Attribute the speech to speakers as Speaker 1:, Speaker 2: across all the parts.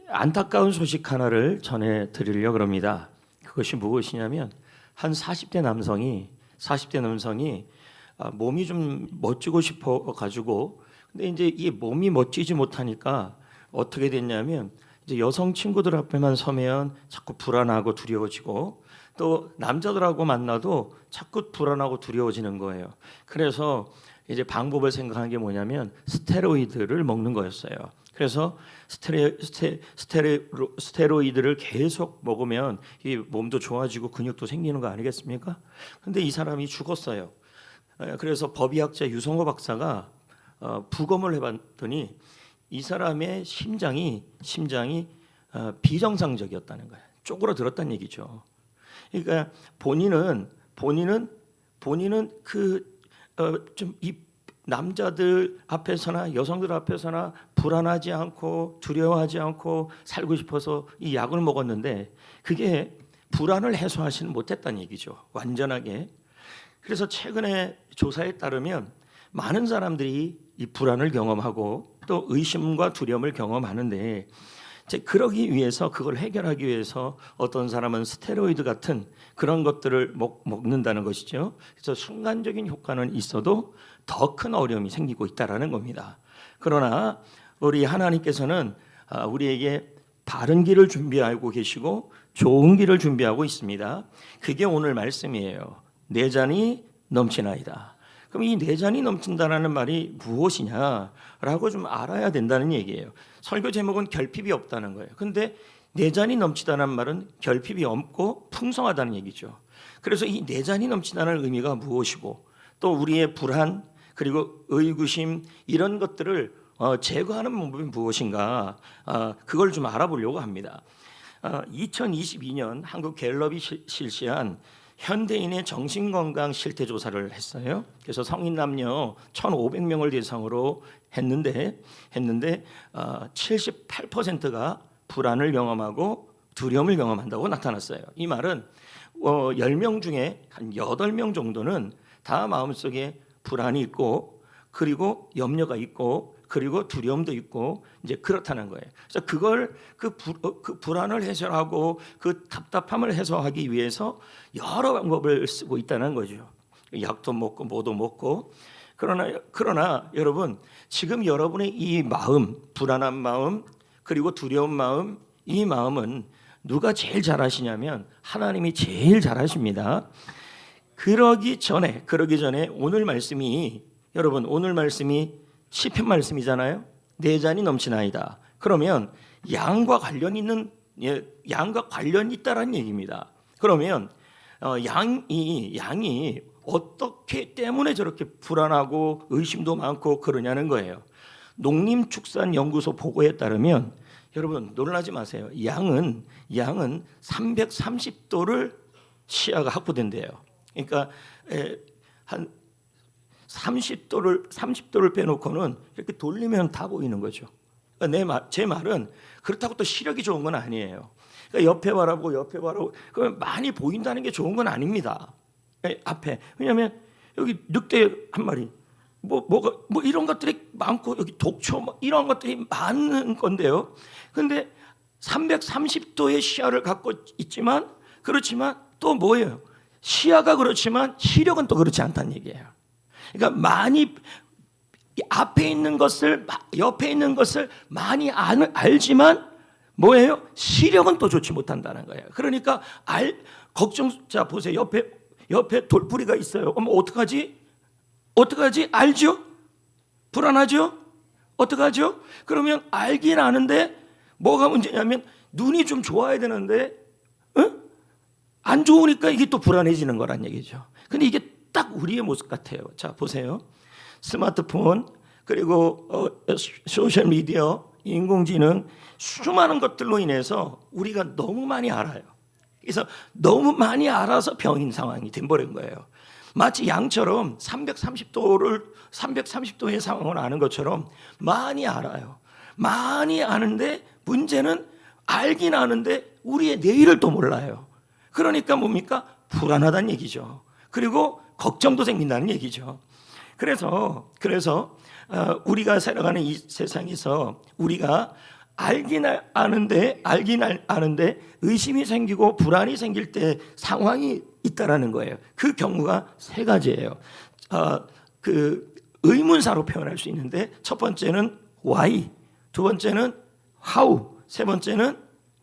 Speaker 1: 안타까운 소식 하나를 전해 드리려고 합니다. 그것이 무엇이냐면 한 40대 남성이 몸이 좀 멋지고 싶어 가지고, 근데 이제 이 몸이 멋지지 못하니까 어떻게 됐냐면 이제 여성 친구들 앞에만 서면 자꾸 불안하고 두려워지고, 또 남자들하고 만나도 자꾸 불안하고 두려워지는 거예요. 그래서 이제 방법을 생각한 게 뭐냐면 스테로이드를 먹는 거였어요. 그래서 스테로이드를 계속 먹으면 이 몸도 좋아지고 근육도 생기는 거 아니겠습니까? 근데 이 사람이 죽었어요. 그래서 법의학자 유성호 박사가 부검을 해봤더니 이 사람의 심장이 비정상적이었다는 거예요. 쪼그라들었다는 얘기죠. 그러니까 본인은 좀 이 남자들 앞에서나 여성들 앞에서나 불안하지 않고 두려워하지 않고 살고 싶어서 이 약을 먹었는데 그게 불안을 해소하지는 못했다는 얘기죠. 완전하게. 그래서 최근에 조사에 따르면 많은 사람들이 이 불안을 경험하고 또 의심과 두려움을 경험하는데, 그러기 위해서, 그걸 해결하기 위해서 어떤 사람은 스테로이드 같은 그런 것들을 먹는다는 것이죠. 그래서 순간적인 효과는 있어도 더 큰 어려움이 생기고 있다라는 겁니다. 그러나 우리 하나님께서는 우리에게 바른 길을 준비하고 계시고 좋은 길을 준비하고 있습니다. 그게 오늘 말씀이에요. 내 잔이 넘치나이다. 그럼 이 내 잔이 넘친다라는 말이 무엇이냐라고 좀 알아야 된다는 얘기예요. 설교 제목은 결핍이 없다는 거예요. 근데 내 잔이 넘치다는 말은 결핍이 없고 풍성하다는 얘기죠. 그래서 이 내 잔이 넘치다는 의미가 무엇이고, 또 우리의 불안 그리고 의구심 이런 것들을 제거하는 방법이 무엇인가, 그걸 좀 알아보려고 합니다. 2022년 한국 갤럽이 실시한 현대인의 정신건강 실태조사를 했어요. 그래서 성인 남녀 1,500명을 대상으로 했는데 78%가 불안을 경험하고 두려움을 경험한다고 나타났어요. 이 말은 10명 중에 한 8명 정도는 다 마음속에 불안이 있고, 그리고 염려가 있고, 그리고 두려움도 있고, 이제 그렇다는 거예요. 그래서 그걸 그 불안을 해소하고 그 답답함을 해소하기 위해서 여러 방법을 쓰고 있다는 거죠. 약도 먹고 뭐도 먹고. 그러나 여러분, 지금 여러분의 이 마음, 불안한 마음 그리고 두려운 마음, 이 마음은 누가 제일 잘 아시냐면 하나님이 제일 잘 아십니다. 그러기 전에 오늘 말씀이 시편 말씀이잖아요. 내 잔이 넘치나이다. 그러면 양과 관련이 있다라는 얘기입니다. 그러면 양이 어떻게 때문에 저렇게 불안하고 의심도 많고 그러냐는 거예요. 농림축산연구소 보고에 따르면, 여러분 놀라지 마세요. 양은 330도를 시야가 확보된대요. 그러니까 한 30도를 빼놓고는 이렇게 돌리면 다 보이는 거죠. 그러니까 제 말은 그렇다고 또 시력이 좋은 건 아니에요. 그러니까 옆에 바라보고 그러면 많이 보인다는 게 좋은 건 아닙니다. 앞에. 왜냐하면 여기 늑대 한 마리, 뭐 이런 것들이 많고, 여기 독초 이런 것들이 많은 건데요. 근데 330도의 시야를 갖고 있지만, 그렇지만 또 뭐예요? 시야가 그렇지만 시력은 또 그렇지 않다는 얘기예요. 그러니까 많이 앞에 있는 것을, 옆에 있는 것을 많이 알지만 뭐예요? 시력은 또 좋지 못한다는 거예요. 그러니까 자 보세요. 옆에 돌뿌리가 있어요. 어떡하지? 알죠? 불안하죠? 어떡하죠? 그러면 알긴 아는데 뭐가 문제냐면 눈이 좀 좋아야 되는데 안 좋으니까 이게 또 불안해지는 거란 얘기죠. 근데 이게 딱 우리의 모습 같아요. 자 보세요. 스마트폰 그리고 소셜미디어, 인공지능, 수많은 것들로 인해서 우리가 너무 많이 알아요. 그래서 너무 많이 알아서 병인 상황이 돼버린 거예요. 마치 양처럼 330도의 상황을 아는 것처럼 많이 알아요. 많이 아는데 문제는 알긴 아는데 우리의 내일을 또 몰라요. 그러니까 뭡니까? 불안하다는 얘기죠. 그리고 걱정도 생긴다는 얘기죠. 그래서 우리가 살아가는 이 세상에서 우리가 알긴 아는데 의심이 생기고 불안이 생길 때 상황이 있다라는 거예요. 그 경우가 세 가지예요. 그 의문사로 표현할 수 있는데 첫 번째는 why, 두 번째는 how, 세 번째는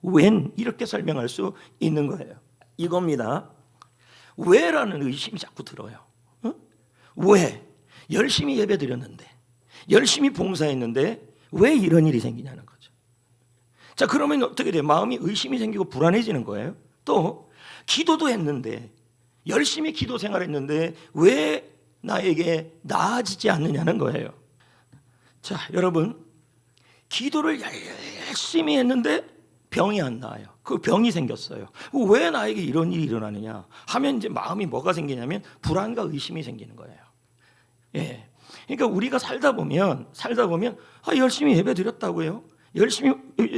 Speaker 1: when 이렇게 설명할 수 있는 거예요. 이겁니다. 왜라는 의심이 자꾸 들어요. 왜? 열심히 예배드렸는데, 열심히 봉사했는데 왜 이런 일이 생기냐는 거죠. 자, 그러면 어떻게 돼요? 마음이 의심이 생기고 불안해지는 거예요. 또 기도도 했는데, 열심히 기도 생활했는데 왜 나에게 나아지지 않느냐는 거예요. 자, 여러분, 기도를 열심히 했는데 병이 안 나아요. 그 병이 생겼어요. 왜 나에게 이런 일이 일어나느냐 하면 이제 마음이 뭐가 생기냐면 불안과 의심이 생기는 거예요. 예. 그러니까 우리가 살다 보면 열심히 예배 드렸다고요. 열심히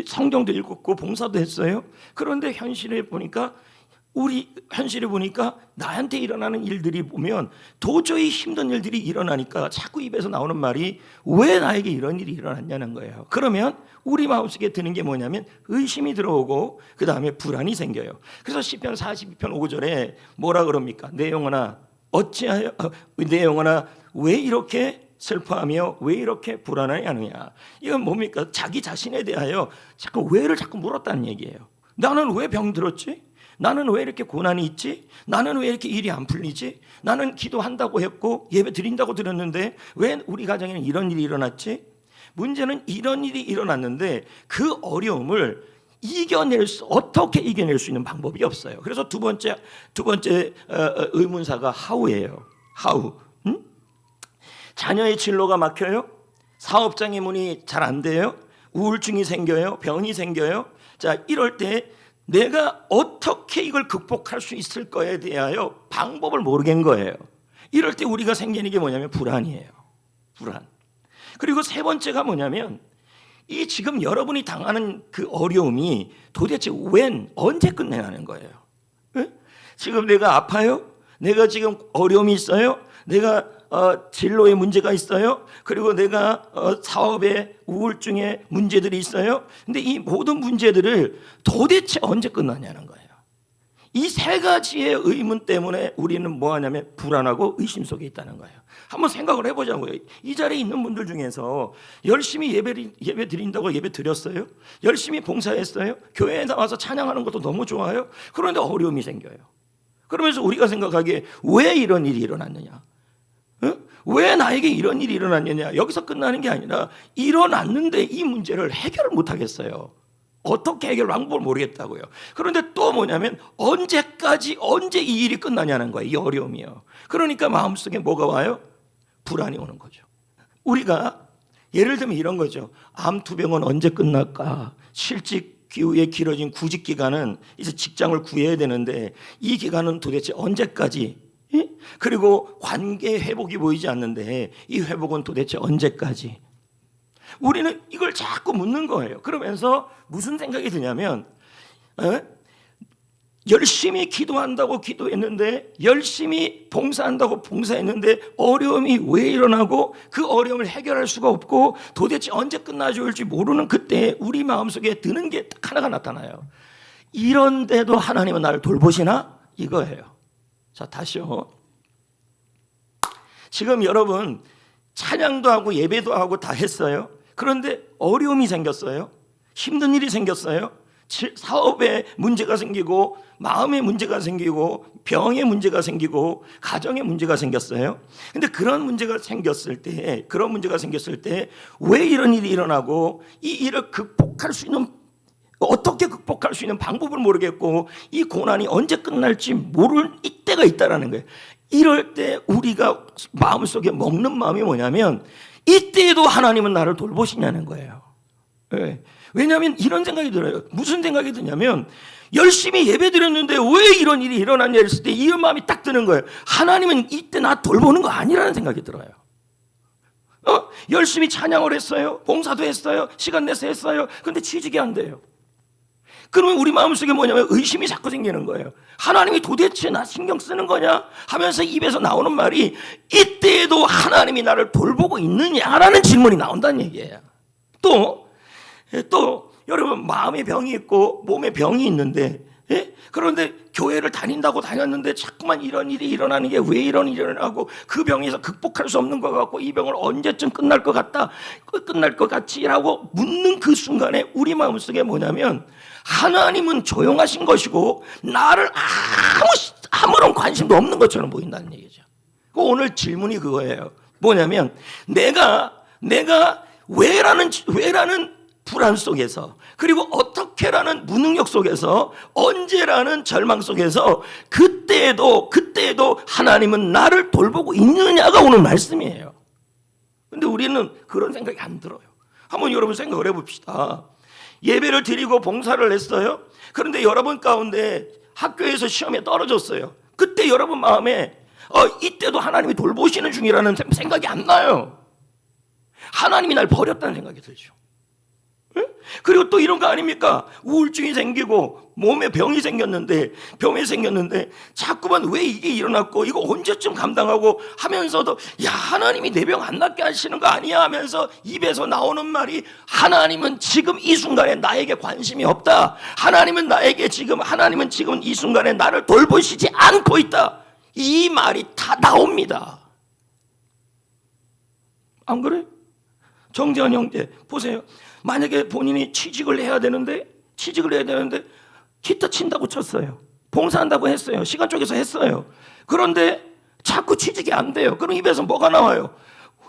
Speaker 1: 성경도 읽었고 봉사도 했어요. 그런데 현실에 보니까 나한테 일어나는 일들이 보면 도저히 힘든 일들이 일어나니까 자꾸 입에서 나오는 말이 왜 나에게 이런 일이 일어났냐는 거예요. 그러면 우리 마음속에 드는 게 뭐냐면 의심이 들어오고 그 다음에 불안이 생겨요. 그래서 시편 42편 5절에 뭐라 그럽니까? 내 영혼아 왜 이렇게 슬퍼하며 왜 이렇게 불안하느냐. 이건 뭡니까? 자기 자신에 대하여 자꾸 왜를 자꾸 물었다는 얘기예요. 나는 왜 병들었지? 나는 왜 이렇게 고난이 있지? 나는 왜 이렇게 일이 안 풀리지? 나는 기도한다고 했고 예배 드린다고 들었는데 왜 우리 가정에는 이런 일이 일어났지? 문제는 이런 일이 일어났는데 그 어려움을 어떻게 이겨낼 수 있는 방법이 없어요. 그래서 두 번째 의문사가 how예요. how. 자녀의 진로가 막혀요. 사업장의 문이 잘 안 돼요. 우울증이 생겨요. 병이 생겨요. 자, 이럴 때 내가 어떻게 이걸 극복할 수 있을 거에 대하여 방법을 모르겠는 거예요. 이럴 때 우리가 생기는 게 뭐냐면 불안이에요. 불안. 그리고 세 번째가 뭐냐면 이 지금 여러분이 당하는 그 어려움이 도대체 언제 끝내냐는 거예요. 네? 지금 내가 아파요? 내가 지금 어려움이 있어요? 내가 진로에 문제가 있어요? 그리고 내가 사업에 우울증에 문제들이 있어요? 근데 이 모든 문제들을 도대체 언제 끝나냐는 거예요. 이 세 가지의 의문 때문에 우리는 뭐하냐면 불안하고 의심 속에 있다는 거예요. 한번 생각을 해보자고요. 이 자리에 있는 분들 중에서 열심히 예배 드린다고 예배 드렸어요? 열심히 봉사했어요? 교회에 나와서 찬양하는 것도 너무 좋아요? 그런데 어려움이 생겨요. 그러면서 우리가 생각하기에 왜 이런 일이 일어났느냐? 왜 나에게 이런 일이 일어났느냐? 여기서 끝나는 게 아니라 일어났는데 이 문제를 해결을 못 하겠어요. 어떻게 해결 방법을 모르겠다고요. 그런데 또 뭐냐면 언제 이 일이 끝나냐는 거예요. 이 어려움이요. 그러니까 마음속에 뭐가 와요? 불안이 오는 거죠. 우리가 예를 들면 이런 거죠. 암투병은 언제 끝날까? 실직 기후에 길어진 구직 기간은 이제 직장을 구해야 되는데 이 기간은 도대체 언제까지? 그리고 관계 회복이 보이지 않는데 이 회복은 도대체 언제까지? 우리는 이걸 자꾸 묻는 거예요. 그러면서 무슨 생각이 드냐면 열심히 기도한다고 기도했는데 열심히 봉사한다고 봉사했는데 어려움이 왜 일어나고 그 어려움을 해결할 수가 없고 도대체 언제 끝나줄지 모르는 그때 우리 마음속에 드는 게 딱 하나가 나타나요. 이런데도 하나님은 나를 돌보시나? 이거예요. 자, 다시요. 지금 여러분 찬양도 하고 예배도 하고 다 했어요. 그런데 어려움이 생겼어요. 힘든 일이 생겼어요. 사업에 문제가 생기고 마음에 문제가 생기고 병에 문제가 생기고 가정에 문제가 생겼어요. 근데 그런 문제가 생겼을 때 왜 이런 일이 일어나고 이 일을 어떻게 극복할 수 있는 방법을 모르겠고 이 고난이 언제 끝날지 모를 이때가 있다라는 거예요. 이럴 때 우리가 마음속에 먹는 마음이 뭐냐면 이때에도 하나님은 나를 돌보시냐는 거예요. 네. 왜냐하면 이런 생각이 들어요. 무슨 생각이 드냐면 열심히 예배드렸는데 왜 이런 일이 일어났냐 했을 때 이 마음이 딱 드는 거예요. 하나님은 이때 나 돌보는 거 아니라는 생각이 들어요. 열심히 찬양을 했어요. 봉사도 했어요. 시간 내서 했어요. 그런데 취직이 안 돼요. 그러면 우리 마음속에 뭐냐면 의심이 자꾸 생기는 거예요. 하나님이 도대체 나 신경 쓰는 거냐 하면서 입에서 나오는 말이 이때에도 하나님이 나를 돌보고 있느냐라는 질문이 나온다는 얘기예요. 또 또 여러분 마음의 병이 있고 몸의 병이 있는데, 그런데 교회를 다녔는데 자꾸만 이런 일이 일어나는 게 왜 이런 일이 일어나고 그 병에서 극복할 수 없는 것 같고 이 병을 언제쯤 끝날 것 같다, 끝날 것 같지라고 묻는 그 순간에 우리 마음속에 뭐냐면 하나님은 조용하신 것이고 나를 아무런 관심도 없는 것처럼 보인다는 얘기죠. 오늘 질문이 그거예요. 뭐냐면 내가 왜라는 불안 속에서, 그리고 어떻게라는 무능력 속에서, 언제라는 절망 속에서 그때에도 하나님은 나를 돌보고 있느냐가 오늘 말씀이에요. 근데 우리는 그런 생각이 안 들어요. 한번 여러분 생각을 해봅시다. 예배를 드리고 봉사를 했어요. 그런데 여러분 가운데 학교에서 시험에 떨어졌어요. 그때 여러분 마음에 이때도 하나님이 돌보시는 중이라는 생각이 안 나요. 하나님이 날 버렸다는 생각이 들죠. 그리고 또 이런 거 아닙니까? 우울증이 생기고 몸에 병이 생겼는데 자꾸만 왜 이게 일어났고 이거 언제쯤 감당하고 하면서도 야, 하나님이 내 병 안 낫게 하시는 거 아니야 하면서 입에서 나오는 말이 하나님은 지금 이 순간에 나에게 관심이 없다. 하나님은 지금 이 순간에 나를 돌보시지 않고 있다. 이 말이 다 나옵니다. 안 그래? 정재환 형제 보세요. 만약에 본인이 취직을 해야 되는데 기타 친다고 쳤어요. 봉사한다고 했어요. 시간 쪼개서 했어요. 그런데 자꾸 취직이 안 돼요. 그럼 입에서 뭐가 나와요?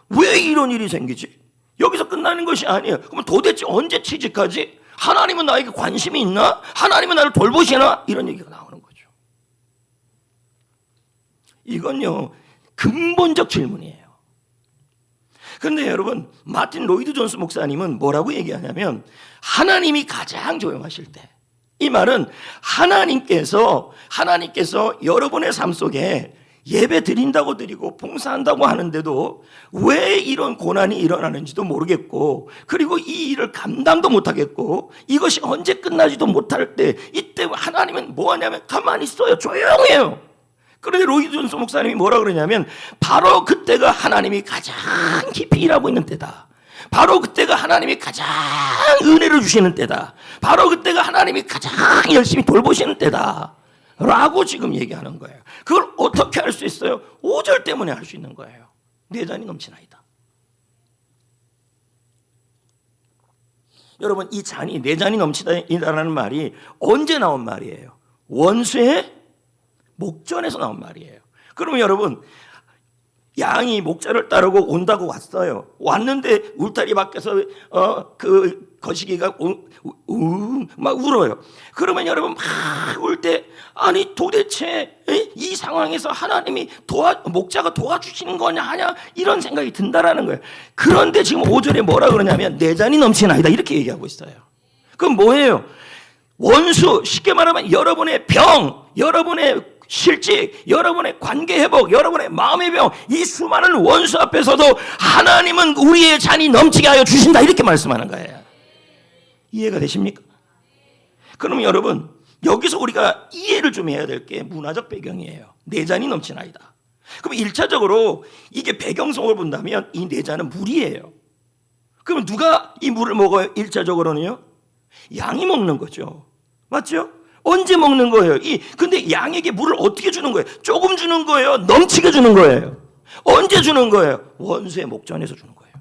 Speaker 1: 왜 이런 일이 생기지? 여기서 끝나는 것이 아니에요. 그럼 도대체 언제 취직하지? 하나님은 나에게 관심이 있나? 하나님은 나를 돌보시나? 이런 얘기가 나오는 거죠. 이건요, 근본적 질문이에요. 그런데 여러분, 마틴 로이드 존스 목사님은 뭐라고 얘기하냐면 하나님이 가장 조용하실 때, 이 말은 하나님께서 여러분의 삶 속에 예배 드린다고 드리고 봉사한다고 하는데도 왜 이런 고난이 일어나는지도 모르겠고, 그리고 이 일을 감당도 못하겠고 이것이 언제 끝나지도 못할 때, 이때 하나님은 뭐 하냐면 가만히 있어요. 조용해요. 그런데 로이드 존스 목사님이 뭐라 그러냐면 바로 그때가 하나님이 가장 깊이 일하고 있는 때다. 바로 그때가 하나님이 가장 은혜를 주시는 때다. 바로 그때가 하나님이 가장 열심히 돌보시는 때다 라고 지금 얘기하는 거예요. 그걸 어떻게 할 수 있어요? 5절 때문에 할 수 있는 거예요. 내 잔이 넘치나이다. 여러분, 이 잔이 내 잔이 넘치다라는 말이 언제 나온 말이에요? 원수의 목전에서 나온 말이에요. 그러면 여러분, 양이 목자를 따르고 온다고 왔어요. 왔는데 울타리 밖에서 그 거시기가 막 울어요. 그러면 여러분 막 울 때, 아니 도대체 이 상황에서 하나님이 목자가 도와주시는 거냐 하냐 이런 생각이 든다라는 거예요. 그런데 지금 5절에 뭐라 그러냐면 내 잔이 넘치나이다 이렇게 얘기하고 있어요. 그럼 뭐예요? 원수, 쉽게 말하면 여러분의 병, 여러분의 실직, 여러분의 관계 회복, 여러분의 마음의 병, 이 수많은 원수 앞에서도 하나님은 우리의 잔이 넘치게 하여 주신다 이렇게 말씀하는 거예요. 이해가 되십니까? 그럼 여러분, 여기서 우리가 이해를 좀 해야 될 게 문화적 배경이에요. 내 잔이 넘치나이다. 그럼 1차적으로 이게 배경성을 본다면 이 내 잔은 물이에요. 그럼 누가 이 물을 먹어요? 1차적으로는요? 양이 먹는 거죠. 맞죠? 언제 먹는 거예요? 근데 양에게 물을 어떻게 주는 거예요? 조금 주는 거예요? 넘치게 주는 거예요? 언제 주는 거예요? 원수의 목전에서 주는 거예요.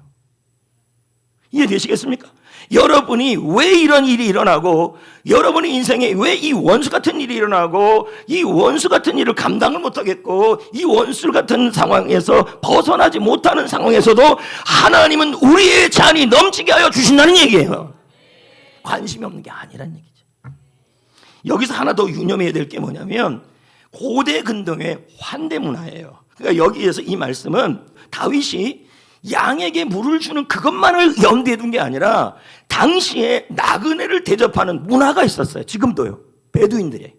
Speaker 1: 이해되시겠습니까? 여러분이 왜 이런 일이 일어나고, 여러분의 인생에 왜 이 원수 같은 일이 일어나고, 이 원수 같은 일을 감당을 못하겠고, 이 원수 같은 상황에서 벗어나지 못하는 상황에서도 하나님은 우리의 잔이 넘치게 하여 주신다는 얘기예요. 관심이 없는 게 아니란 얘기죠. 여기서 하나 더 유념해야 될 게 뭐냐면 고대 근동의 환대 문화예요. 그러니까 여기에서 이 말씀은 다윗이 양에게 물을 주는 그것만을 염두에 둔 게 아니라 당시에 나그네를 대접하는 문화가 있었어요. 지금도요. 베두인들이.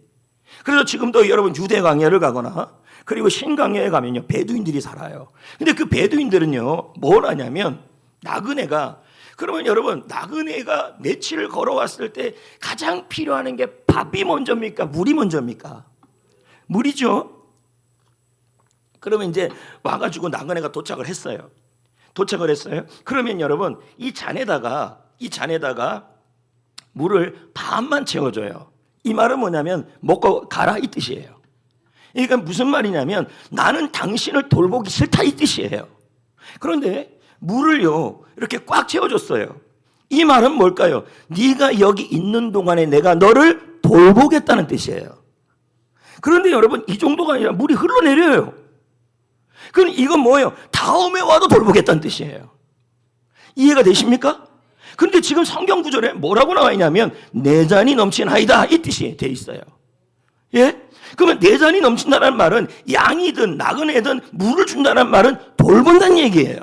Speaker 1: 그래서 지금도 여러분 유대 광야를 가거나 그리고 신광야에 가면요, 베두인들이 살아요. 근데 그 베두인들은요, 뭘 하냐면 나그네가, 그러면 여러분 나그네가 며칠을 걸어왔을 때 가장 필요한 게 밥이 먼저입니까? 물이 먼저입니까? 물이죠. 그러면 이제 와가지고 나그네가 도착을 했어요. 그러면 여러분 이 잔에다가 이 잔에다가 물을 반만 채워줘요. 이 말은 뭐냐면 먹고 가라 이 뜻이에요. 그러니까 무슨 말이냐면 나는 당신을 돌보기 싫다 이 뜻이에요. 그런데 물을요 이렇게 꽉 채워줬어요. 이 말은 뭘까요? 네가 여기 있는 동안에 내가 너를 돌보겠다는 뜻이에요. 그런데 여러분 이 정도가 아니라 물이 흘러내려요. 그럼 이건 뭐예요? 다음에 와도 돌보겠다는 뜻이에요. 이해가 되십니까? 그런데 지금 성경 구절에 뭐라고 나와 있냐면 내 잔이 넘치나이다 이 뜻이 돼 있어요. 예? 그러면 내 잔이 넘친다는 말은 양이든 나그네든 물을 준다는 말은 돌본다는 얘기예요.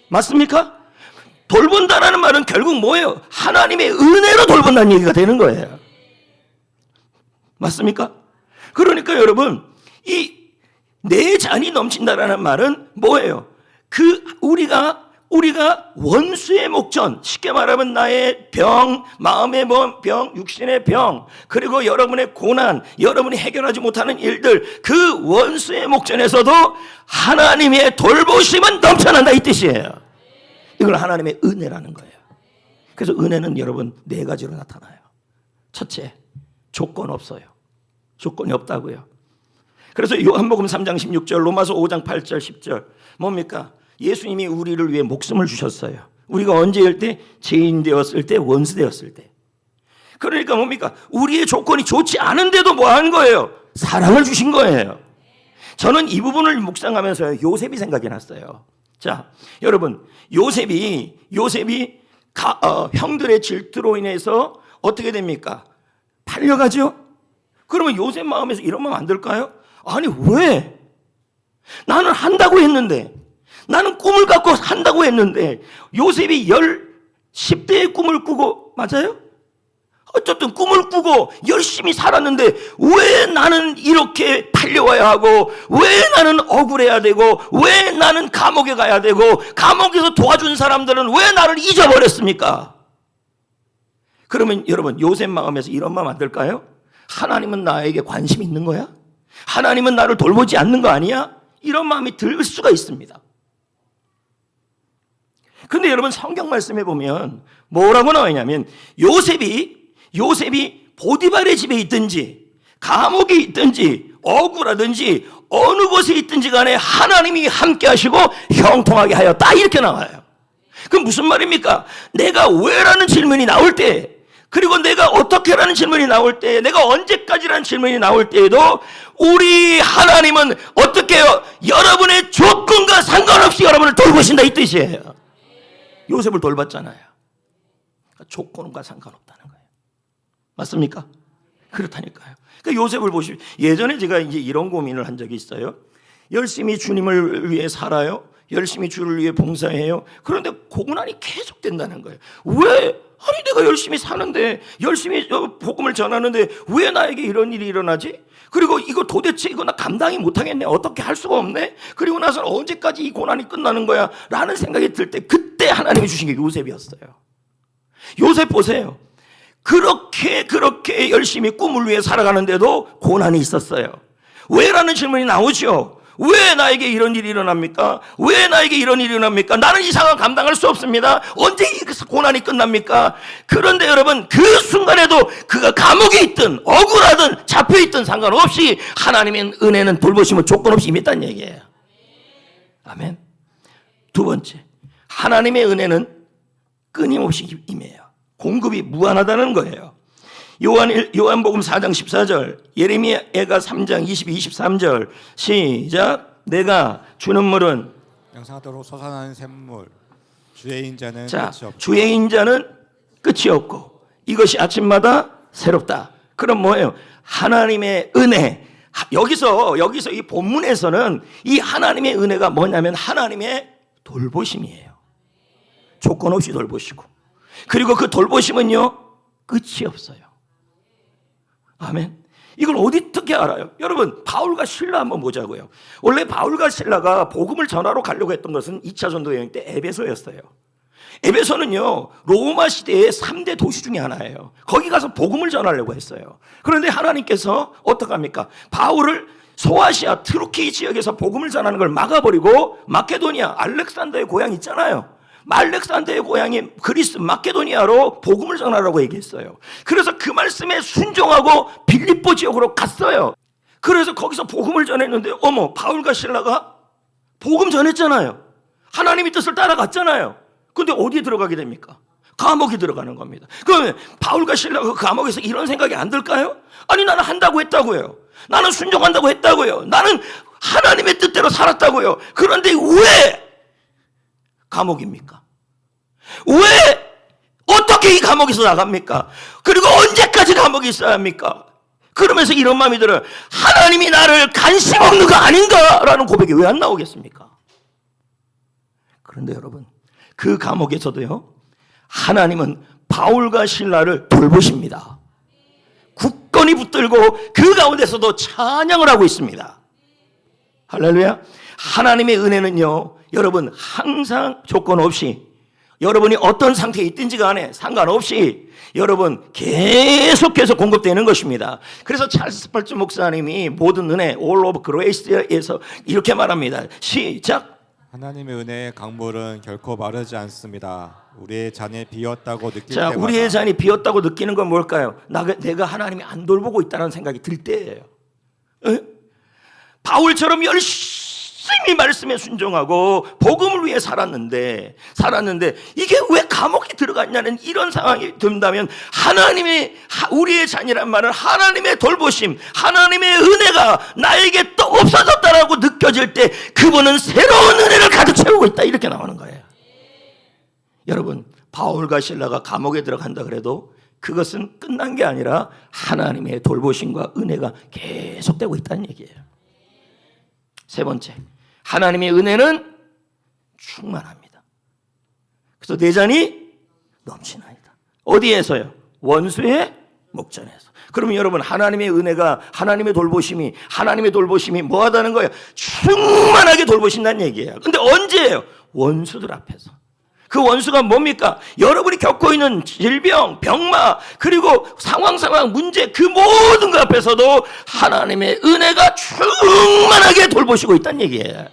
Speaker 1: 맞습니까? 돌본다라는 말은 결국 뭐예요? 하나님의 은혜로 돌본다는 얘기가 되는 거예요. 맞습니까? 그러니까 여러분 이 내 잔이 넘친다라는 말은 뭐예요? 우리가 원수의 목전, 쉽게 말하면 나의 병, 마음의 병, 육신의 병, 그리고 여러분의 고난, 여러분이 해결하지 못하는 일들, 그 원수의 목전에서도 하나님의 돌보심은 넘쳐난다 이 뜻이에요. 이걸 하나님의 은혜라는 거예요. 그래서 은혜는 여러분 네 가지로 나타나요. 첫째, 조건 없어요. 조건이 없다고요. 그래서 요한복음 3장 16절, 로마서 5장 8절 10절 뭡니까? 예수님이 우리를 위해 목숨을 주셨어요. 우리가 언제일 때? 죄인 되었을 때, 원수 되었을 때. 그러니까 뭡니까? 우리의 조건이 좋지 않은데도 뭐 하는 거예요? 사랑을 주신 거예요. 저는 이 부분을 묵상하면서 요셉이 생각이 났어요. 자, 여러분 요셉이 형들의 질투로 인해서 어떻게 됩니까? 팔려가죠? 그러면 요셉 마음에서 이러면 안 될까요? 아니 왜? 나는 한다고 했는데, 나는 꿈을 갖고 한다고 했는데, 요셉이 10대의 꿈을 꾸고, 맞아요? 어쨌든 꿈을 꾸고 열심히 살았는데 왜 나는 이렇게 팔려와야 하고, 왜 나는 억울해야 되고, 왜 나는 감옥에 가야 되고, 감옥에서 도와준 사람들은 왜 나를 잊어버렸습니까? 그러면 여러분 요셉 마음에서 이런 마음 안 들까요? 하나님은 나에게 관심 있는 거야? 하나님은 나를 돌보지 않는 거 아니야? 이런 마음이 들 수가 있습니다. 근데 여러분 성경 말씀에 보면 뭐라고 나와 있냐면 요셉이 보디발의 집에 있든지 감옥에 있든지 억울하든지 어느 곳에 있든지 간에 하나님이 함께 하시고 형통하게 하였다 이렇게 나와요. 그럼 무슨 말입니까? 내가 왜라는 질문이 나올 때, 그리고 내가 어떻게라는 질문이 나올 때, 내가 언제까지라는 질문이 나올 때에도 우리 하나님은 어떻게 해요? 여러분의 조건과 상관없이 여러분을 돌보신다 이 뜻이에요. 요셉을 돌봤잖아요. 그러니까 조건과 상관없다는 거예요. 맞습니까? 그렇다니까요. 그러니까 요셉을 보시면, 예전에 제가 이제 이런 고민을 한 적이 있어요. 열심히 주님을 위해 살아요. 열심히 주를 위해 봉사해요. 그런데 고난이 계속 된다는 거예요. 왜? 아니 내가 열심히 사는데, 열심히 복음을 전하는데 왜 나에게 이런 일이 일어나지? 그리고 이거 도대체 나 감당이 못하겠네. 어떻게 할 수가 없네. 그리고 나서 언제까지 이 고난이 끝나는 거야? 라는 생각이 들 때 그때 하나님이 주신 게 요셉이었어요. 요셉 보세요. 그렇게 열심히 꿈을 위해 살아가는데도 고난이 있었어요. 왜라는 질문이 나오죠. 왜 나에게 이런 일이 일어납니까? 왜 나에게 이런 일이 일어납니까? 나는 이 상황 감당할 수 없습니다. 언제 이 고난이 끝납니까? 그런데 여러분 그 순간에도 그가 감옥에 있든 억울하든 잡혀있든 상관없이 하나님의 은혜는 돌보심은 조건 없이 임했다는 얘기예요. 아멘. 두 번째, 하나님의 은혜는 끊임없이 임해요. 공급이 무한하다는 거예요. 요한복음 4장 14절, 예레미야가 3장 22, 23절 시작. 내가 주는 물은
Speaker 2: 영생하도록 솟아나는 샘물, 주의 인자는
Speaker 1: 자,
Speaker 2: 끝이 없고.
Speaker 1: 주의 인자는 끝이 없고 이것이 아침마다 새롭다. 그럼 뭐예요? 하나님의 은혜. 여기서 이 본문에서는 이 하나님의 은혜가 뭐냐면 하나님의 돌보심이에요. 조건 없이 돌보시고, 그리고 그 돌보심은요 끝이 없어요. 아멘. 이걸 어떻게 알아요? 여러분 바울과 실라 한번 보자고요. 원래 바울과 실라가 복음을 전하러 가려고 했던 것은 2차 전도 여행 때 에베소였어요. 에베소는요 로마 시대의 3대 도시 중에 하나예요. 거기 가서 복음을 전하려고 했어요. 그런데 하나님께서 어떡합니까? 바울을 소아시아 트루키 지역에서 복음을 전하는 걸 막아버리고 마케도니아 알렉산더의 고향 있잖아요. 알렉산더의 고향인 그리스 마케도니아로 복음을 전하라고 얘기했어요. 그래서 그 말씀에 순종하고 빌립보 지역으로 갔어요. 그래서 거기서 복음을 전했는데 어머, 바울과 실라가 복음 전했잖아요. 하나님의 뜻을 따라갔잖아요. 근데 어디에 들어가게 됩니까? 감옥에 들어가는 겁니다. 그러면 바울과 실라가 그 감옥에서 이런 생각이 안 들까요? 아니, 나는 한다고 했다고요. 나는 순종한다고 했다고요. 나는 하나님의 뜻대로 살았다고요. 그런데 왜 감옥입니까? 왜 어떻게 이 감옥에서 나갑니까? 그리고 언제까지 감옥에 있어야 합니까? 그러면서 이런 마음이 들어요. 하나님이 나를 관심 없는 거 아닌가라는 고백이 왜 안 나오겠습니까? 그런데 여러분, 그 감옥에서도요, 하나님은 바울과 실라를 돌보십니다. 굳건히 붙들고 그 가운데서도 찬양을 하고 있습니다. 할렐루야. 하나님의 은혜는요, 여러분 항상 조건 없이, 여러분이 어떤 상태에 있든지 간에 상관없이 여러분 계속해서 공급되는 것입니다. 그래서 찰스 스펄전 목사님이 모든 은혜 All of Grace에서 이렇게 말합니다. 시작.
Speaker 2: 하나님의 은혜의 강물은 결코 마르지 않습니다. 우리의 잔이 비었다고 느낄
Speaker 1: 자,
Speaker 2: 때마다.
Speaker 1: 우리의 잔이 비었다고 느끼는 건 뭘까요? 내가 하나님이 안 돌보고 있다는 생각이 들 때예요. 에? 바울처럼 열심히 말씀에 순종하고 복음을 위해 살았는데 이게 왜 감옥에 들어갔냐는 이런 상황이 든다면 우리의 잔이란 말은 하나님의 돌보심, 하나님의 은혜가 나에게 또 없어졌다라고 느껴질 때 그분은 새로운 은혜를 가득 채우고 있다, 이렇게 나오는 거예요. 여러분, 바울과 실라가 감옥에 들어간다 그래도 그것은 끝난 게 아니라 하나님의 돌보심과 은혜가 계속되고 있다는 얘기예요. 세 번째, 하나님의 은혜는 충만합니다. 그래서 내 잔이 넘치나이다. 어디에서요? 원수의 목전에서. 그러면 여러분, 하나님의 은혜가, 하나님의 돌보심이 뭐 하다는 거예요? 충만하게 돌보신다는 얘기예요. 근데 언제예요? 원수들 앞에서. 그 원수가 뭡니까? 여러분이 겪고 있는 질병, 병마, 그리고 상황, 문제, 그 모든 것 앞에서도 하나님의 은혜가 충만하게 돌보시고 있다는 얘기예요.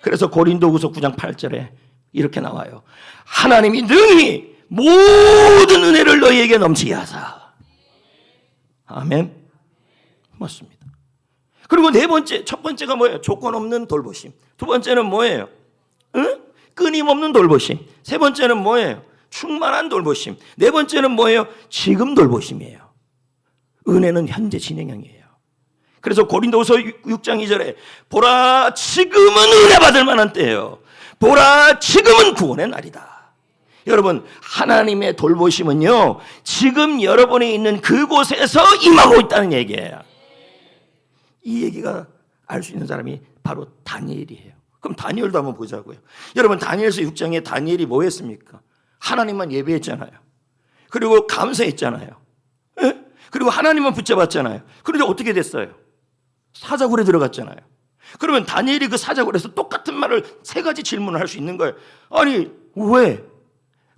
Speaker 1: 그래서 고린도후서 9장 8절에 이렇게 나와요. 하나님이 능히 모든 은혜를 너희에게 넘치게 하사. 아멘. 맞습니다. 그리고 네 번째, 첫 번째가 뭐예요? 조건 없는 돌보심. 두 번째는 뭐예요? 끊임없는 돌보심. 세 번째는 뭐예요? 충만한 돌보심. 네 번째는 뭐예요? 지금 돌보심이에요. 은혜는 현재 진행형이에요. 그래서 고린도후서 6장 2절에 보라, 지금은 은혜 받을 만한 때예요. 보라, 지금은 구원의 날이다. 여러분, 하나님의 돌보심은요, 지금 여러분이 있는 그곳에서 임하고 있다는 얘기예요. 이 얘기가 알 수 있는 사람이 바로 다니엘이에요. 그럼 다니엘도 한번 보자고요. 여러분, 다니엘서 6장에 다니엘이 뭐 했습니까? 하나님만 예배했잖아요. 그리고 감사했잖아요. 에? 그리고 하나님만 붙잡았잖아요. 그런데 어떻게 됐어요? 사자굴에 들어갔잖아요. 그러면 다니엘이 그 사자굴에서 똑같은 말을 세 가지 질문을 할 수 있는 거예요. 아니, 왜?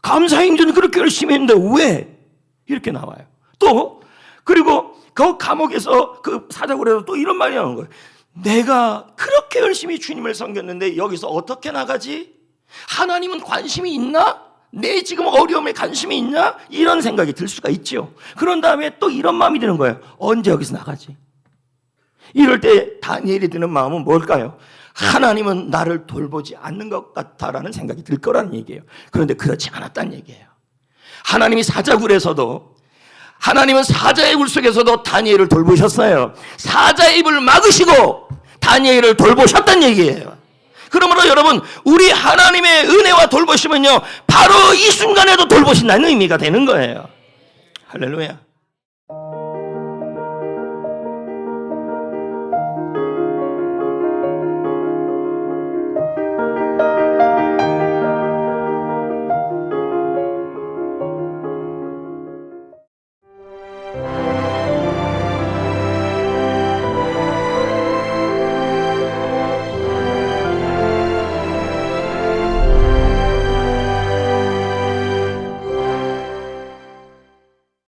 Speaker 1: 감사 행전을 그렇게 열심히 했는데 왜? 이렇게 나와요. 또 그리고 그 감옥에서 그 사자굴에서 또 이런 말이 나오는 거예요. 내가 그렇게 열심히 주님을 섬겼는데 여기서 어떻게 나가지? 하나님은 관심이 있나? 내 지금 어려움에 관심이 있냐? 이런 생각이 들 수가 있죠. 그런 다음에 또 이런 마음이 드는 거예요. 언제 여기서 나가지? 이럴 때 다니엘이 드는 마음은 뭘까요? 하나님은 나를 돌보지 않는 것 같다라는 생각이 들 거라는 얘기예요. 그런데 그렇지 않았다는 얘기예요. 하나님이 사자굴에서도, 하나님은 사자의 굴 속에서도 다니엘을 돌보셨어요. 사자의 입을 막으시고 다니엘을 돌보셨다는 얘기예요. 그러므로 여러분, 우리 하나님의 은혜와 돌보심은요, 바로 이 순간에도 돌보신다는 의미가 되는 거예요. 할렐루야.